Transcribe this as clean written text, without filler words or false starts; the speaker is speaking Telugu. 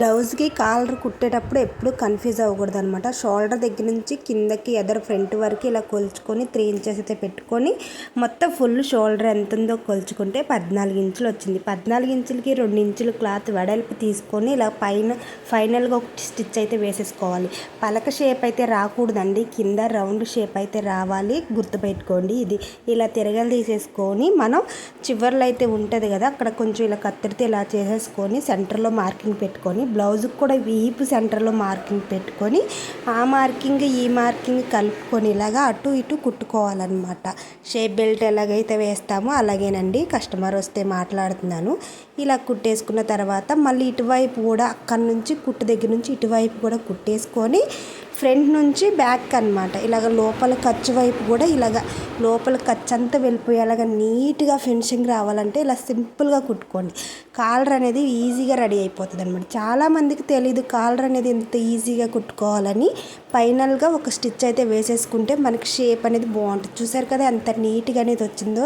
బ్లౌజ్కి కాలర్ కుట్టేటప్పుడు ఎప్పుడు కన్ఫ్యూజ్ అవ్వకూడదు అనమాట. షోల్డర్ దగ్గర నుంచి కిందకి ఎదర్ ఫ్రంట్ వరకు ఇలా కొలుచుకొని 3 ఇంచెస్ అయితే పెట్టుకొని మొత్తం ఫుల్ షోల్డర్ ఎంత ఉందో కొలుచుకుంటే 14 ఇంచులు వచ్చింది. 14 ఇంచులకి 2 ఇంచులు క్లాత్ వెడల్పు తీసుకొని ఇలా ఫైనల్గా ఒక స్టిచ్ అయితే వేసేసుకోవాలి. పలక షేప్ అయితే రాకూడదండి, కింద రౌండ్ షేప్ అయితే రావాలి, గుర్తుపెట్టుకోండి. ఇది ఇలా తిరగలు తీసేసుకొని మనం చివర్లో అయితే ఉంటుంది కదా, అక్కడ కొంచెం ఇలా కత్తిరితే ఇలా చేసేసుకొని సెంటర్లో మార్కింగ్ పెట్టుకొని బ్లౌజ్కి కూడా వీపు సెంటర్లో మార్కింగ్ పెట్టుకొని ఆ మార్కింగ్ ఈ మార్కింగ్ కలుపుకొని ఇలాగా అటు ఇటు కుట్టుకోవాలన్నమాట. షేప్ బెల్ట్ ఎలాగైతే వేస్తామో అలాగేనండి. కస్టమర్ వస్తే మాట్లాడుతున్నాను. ఇలా కుట్టేసుకున్న తర్వాత మళ్ళీ ఇటువైపు కూడా అక్కడి నుంచి కుట్టు దగ్గర నుంచి ఇటువైపు కూడా కుట్టేసుకొని ఫ్రంట్ నుంచి బ్యాక్ అనమాట ఇలాగ లోపల ఖర్చు వైపు కూడా ఇలాగ లోపల ఖర్చు అంతా వెళ్ళిపోయేలాగా నీట్గా ఫినిషింగ్ రావాలంటే ఇలా సింపుల్గా కుట్టుకోండి. కాలర్ అనేది ఈజీగా రెడీ అయిపోతుంది అనమాట. చాలామందికి తెలీదు కాలర్ అనేది ఎంత ఈజీగా కుట్టుకోవాలని. ఫైనల్గా ఒక స్టిచ్ అయితే వేసేసుకుంటే మనకి షేప్ అనేది బాగుంటుంది. చూసారు కదా ఎంత నీట్గా అనేది వచ్చిందో.